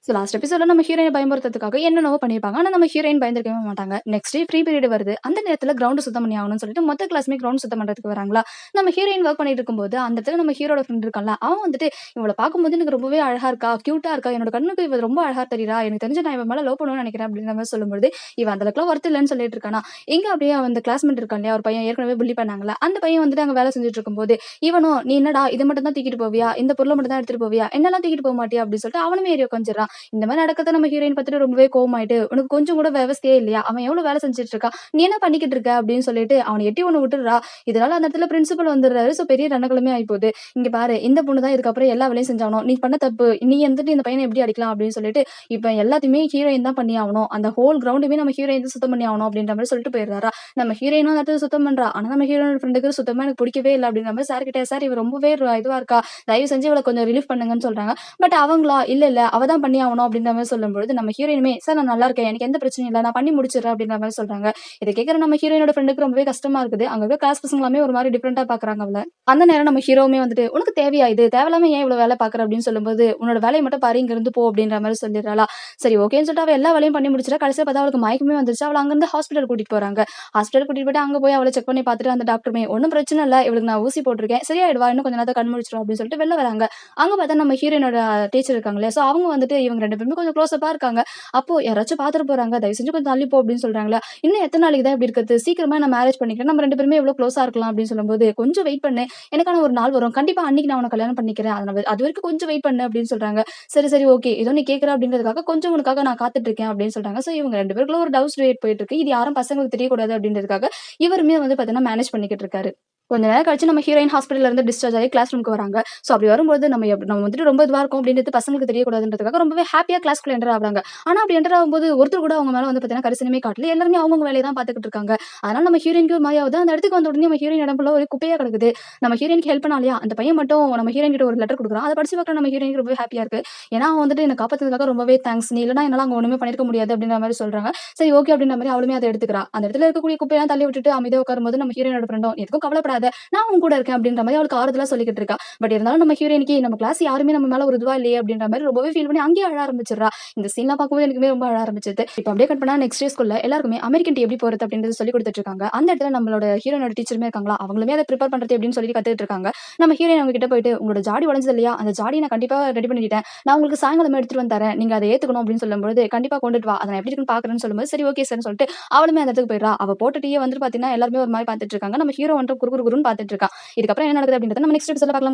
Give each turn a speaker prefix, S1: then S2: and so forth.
S1: So last எபிசோட்ல நம்ம ஹீரோயின பயமுறுத்துறதுக்காக என்னென்னவோ பண்ணியிருப்பாங்க. ஆனா நம்ம ஹீரோயின் பயந்திருக்கவே மாட்டாங்க. நெக்ஸ்ட் டே ஃப்ரீ பீரியட் வருது. அந்த நேரத்துல கிரவுண்ட் சுத்தம் பண்ணி ஆகணும்னு சொல்லிட்டு மொத்த கிளாஸ்மே கிரவுண்ட் சுத்தம் பண்றதுக்கு வராங்களா. நம்ம ஹீரோயின் ஒர்க் பண்ணிட்டு இருக்கும்போது அந்த இடத்துல நம்ம ஹீரோட ஃப்ரெண்ட் இருக்கான்ல, அவன் வந்துட்டு இவள பார்க்கும்போது எனக்கு ரொம்பவே அழகா இருக்கா, கியூட்டா இருக்கா, என்னோட கண்ணுக்கு இவ ரொம்ப அழகா தெரியுறா, எனக்கு தெரிஞ்சு நான் இவன் மேல லவ் பண்ணுவேன்னு நினைக்கிறேன் அப்படின்ற மாதிரி சொல்லும்போது, இவன் அந்த அளவுக்குலாம் ஒர்த் இல்லன்னு சொல்லிட்டு இருக்கானா. எங்க அப்படியே அந்த கிளாஸ்மேட் இருக்கான் இல்லையா, ஒரு பையன் ஏற்கனவே புள்ளி பண்ணாங்கல்ல, அந்த பையன் வந்துட்டு அங்க வேலை செஞ்சுட்டு இருக்கும்போது, இவனும் நீ என்னடா இத மட்டும் தான் தூக்கிட்டு போவியா, இந்த பொருள மட்டும் தான் எடுத்துட்டு போவியா, என்னெல்லாம் தூக்கிட்டு போக மாட்டியா அப்படின்னு சொல்லிட்டு அவனுமே ஏறி உட்காந்துடுறான். இந்த மாதிரி நடக்கிறத நம்ம ஹீரோயின் பார்த்துட்டு ரொம்பவே கோவமாயிட்டு, "உனக்கு கொஞ்சம் கூட விவஸ்தையே இல்லையா? அவன் எவ்வளோ வேலை செஞ்சுட்டு இருக்கான். நீ என்ன பண்ணிக்கிட்டு இருக்க?" அப்படின்னு சொல்லிட்டு அவன எட்டி ஒண்ணு விட்டுடுறா. இதனால அந்த இடத்துல பிரின்சிபல் வந்துடுறாரு. ஸோ பெரிய ரணகலமே ஆயிப்போகுது. "இங்க பாரு, இந்த பொண்ணு தான் இதுக்கப்புறம் எல்லா வேலையும் செஞ்சாகணும். நீ பண்ண தப்பு. நீ வந்துட்டு இந்த பையன எப்படி அடிக்கலாம்?" அப்படின்னு சொல்லிட்டு, இப்ப எல்லாத்தையுமே ஹீரோயின் தான் பண்ணி ஆகணும். அந்த ஹோல் கிரவுண்டுமே நம்ம ஹீரோயின் தான் சுத்தம் பண்ணி ஆகணும் அப்படின்ற மாரி சொல்லிட்டு போயிடுறாரா. நம்ம ஹீரோயினும் அந்த இடத்துல சுத்தம் பண்றா. ஆனா நம்ம ஹீரோயினோட ஃப்ரெண்டுக்கு சுத்தமா எனக்கு பிடிக்கவே இல்ல அப்படின்ற மாரி சார் கிட்ட, "சார் இவ ரொம்பவே இதுவா இருக்கா. தயவு செஞ்சு இவள கொஞ்சம் ரிலீஃப் பண்ணுங்கன்னு" சொல்றாங்க. பட் அவங்களா, "இல்ல, இல்ல அவ தான் பண்ணி ஆகணும்" அப்படின்ற மாரி சொல்லும்பொழுது, நம்ம ஹீரோயினுமே, "சார் நான் நல்லா இருக்கேன். எனக்கு எந்த பிரச்சனையும் இல்ல. நான் பண்ணி முடிச்சுடுறேன்" அப்படின்ற மாரி சொல்றாங்க. இத கேட்கிற நம்ம ஹீரோயினோட ஃப்ரெண்டுக்கு ரொம்பவே கஷ்டமா இருக்குது. அங்க இருக்க கிளாஸ் பசங்க எல்லாமே ஒரு மாரி டிஃபரண்டா பார்க்குறாங்க அவள. அந்த நேரம் நம்ம ஹீரோவுமே வந்துட்டு, "உனக்கு தேவையா இது? தேவையில்லாம ஏன் இவ்வளவு வேலை பார்க்குற?" அப்படின்னு சொல்லும்போது, "உன்னோட வேலைய மட்டும் பாரு, இங்க இருந்து போ" அப்படின்ற மாரி சொல்லிடுறாளா. சரி ஓகேன்னு சொல்லிட்டு அவ எல்லா வேலையும் பண்ணி முடிச்சுட்டா. கடைசியா பார்த்தா அவளுக்கு மயக்கமே வந்துருச்சு. அவள அங்கிருந்து ஹாஸ்பிட்டல் கூட்டிட்டு போறாங்க. ஹாஸ்பிட்டல் கூட்டிட்டு போயிட்டு அங்க போய் அவள செக் பண்ணி பார்த்துட்டு அந்த டாக்டருமே, "ஒண்ணும் பிரச்சனை இல்ல. இவளுக்கு நான் ஊசி போட்டுருக்கேன். சரியாயிடுவா. இன்னும் கொஞ்ச நேரத்துல கண் முழிச்சிருவா" அப்படின்னு சொல்லிட்டு வெளில வராங்க. அங்க பார்த்தா நம்ம ஹீரோயினோட டீச்சர் இருக்காங்க இல்லையா, சோ அவங்க வந்துட்டு இவங்க 2 பேருமே கொஞ்சம் க்ளோஸ் அப்பா இருக்காங்க. அப்போ யாராச்சும் பார்த்துட்டு போறாங்க. "தயவு செஞ்சு கொஞ்சம் தள்ளி போ" அப்படின்னு சொல்றாங்களா. "இன்னும் எத்தன நாளைக்கு தான் இப்படி இருக்கிறது? சீக்கிரமா நான் மேரேஜ் பண்ணிக்கிறேன். நம்ம 2 பேருமே எவ்வளோ க்ளோஸா இருக்கலாம்" அப்படின்னு சொல்லும்போது, "கொஞ்சம் வெயிட் பண்ணு. எனக்கான ஒரு நாள் வரும். கண்டிப்பா அன்னைக்கு நான் உன்ன கல்யாணம் பண்ணிக்கிறேன். அதுவரைக்கும் கொஞ்சம் வெயிட் பண்ணு" அப்படின்னு சொல்றாங்க. "சரி, சரி ஓகே. ஏதோ நீ கேட்கிற அப்படின்றதுக்காக கொஞ்சம் உனக்காக நான் காத்துட்டு இருக்கேன்" அப்படின்னு சொல்றாங்க. சோ இவங்க 2 பேருக்குள்ள ஒரு லவ் ஸ்டோரி போயிட்டு இருக்கு. இது யாரும் பசங்களுக்கு தெரியக்கூடாது அப்படின்றதுக்காக இவருமே வந்து பார்த்தீங்கன்னா மேனேஜ் பண்ணிக்கிட்டு இருக்காரு. கொஞ்ச நேரம் கழிச்சு நம்ம ஹீரோயின் ஹாஸ்பிட்டல்ல இருந்து டிஸ்சார்ஜ் ஆகி கிளாஸ் ரூம்க்கு வராங்க. சோ அப்படி வரும்போது நம்ம வந்துட்டு ரொம்ப இதுவா இருக்கோம் அப்படின்றது பசங்களுக்கு தெரியக்கூடாதுன்றதுக்காக ரொம்பவே ஹேப்பியா கிளாஸ்க்குள்ள என்டர் ஆகுறாங்க. ஆனா அப்படி என்டர் ஆகும்போது ஒருத்தர் கூட அவங்க மேல வந்து பார்த்தீங்கன்னா கரிசனமே காட்டல. எல்லாருமே அவங்கவங்க வேலைய தான் பார்த்துக்கிட்டு இருக்காங்க. அதனால நம்ம ஹீரோயினுக்கு ஒரு மாரி ஆகுது. அந்த இடத்துக்கு வந்த உடனே நம்ம ஹீரோயின் இடம் ஃபுல்லா ஒரே குப்பையா கிடக்குது. நம்ம ஹீரோயினுக்கு ஹெல்ப் பண்ணாலியா, அந்த பையன் மட்டும் நம்ம ஹீரோயின் கிட்ட ஒரு லெட்டர் குடுக்குறான். அத படிச்சு பார்க்குற நம்ம ஹீரோயினுக்கு ரொம்பவே ஹேப்பியா இருக்கு. ஏன்னா அவன் வந்துட்டு என்ன காப்பாத்துனதுக்காக ரொம்பவே தேங்க்ஸ். நீ இல்லன்னா என்னால அங்க ஒண்ணுமே பண்ணியிருக்க முடியாது அப்படின்ற மாரி சொல்றாங்க. சரி ஓகே அப்படின்ற மாரி அவளுமே அத எடுத்துக்கிறா. அந்த இடத்துல இருக்கக்கூடிய குப்பையெல்லாம் தள்ளி விட்டுட்டு அமைதியா உட்காரும்போது நம்ம ஹீரோயினோட ஃப்ரெண்டும், "எதுக்கும் கவலைப்படாத. நான் உன் கூட இருக்கேன்" அப்படின்ற மாரி அவளுக்கு ஆறுதலா சொல்லிக்கிட்டு இருக்கா. பட் இருந்தாலும் நம்ம ஹீரோயினுக்கு நம்ம கிளாஸ் யாருமே நம்ம மேல ஒரு இதுவா இல்லையே அப்படின்ற மாரி ரொம்பவே ஃபீல் பண்ணி அங்கேயே அழ ஆரம்பிச்சிடுறா. இந்த சீன்லாம் பார்க்கும்போது எனக்குமே ரொம்ப அழ ஆரம்பிச்சது. இப்ப அப்படியே கட் பண்ணா நெக்ஸ்ட் டே ஸ்கூல்ல எல்லாருக்குமே அமெரிக்கன் டீ எப்படி போறது அப்படின்றது சொல்லிக் குடுத்துட்டு இருக்காங்க. அந்த இடத்துல நம்மளோட ஹீரோயினோட டீச்சருமே இருக்காங்களா, அவங்களுமே அத பிரிப்பேர் பண்றது எப்படின்னு சொல்லி கத்துக்கிட்டு இருக்காங்க. நம்ம ஹீரோயின் அவங்க கிட்ட போயிட்டு, "உங்களோட ஜாடி உடைஞ்சது இல்லையா? அந்த ஜாடிய நான் கண்டிப்பா ரெடி பண்ணிட்டேன். நான் உங்களுக்கு சாயங்காலமே எடுத்துட்டு வந்து தரேன். நீங்க அத ஏத்துக்கணும்" அப்படின்னு சொல்லும்பொழுது, "கண்டிப்பா கொண்டுட்டு வா. அத நான் எப்படி இருக்குன்னு பார்க்குறேன்னு" சொல்லும்போது, சரி ஓகே சார்ன்னு சொல்லிட்டு அவளுமே அந்த இடத்துக்கு போயிடுறா. அவ போட்ட டீய வந்துட்டு பார்த்தீங்கன்னா எல்லாருமே ஒரு மாரி பார்த்துட்டு இருக்காங்க. நம்ம ஹீரோ வந்துட்டு குறு குறு குறுன்னு பார்த்துட்டு இருக்கான். இதுக்கப்புறம் என்ன நடக்குது அப்படின்றத நம்ம நெக்ஸ்ட் எபிசோட்ல பார்க்கலாம்.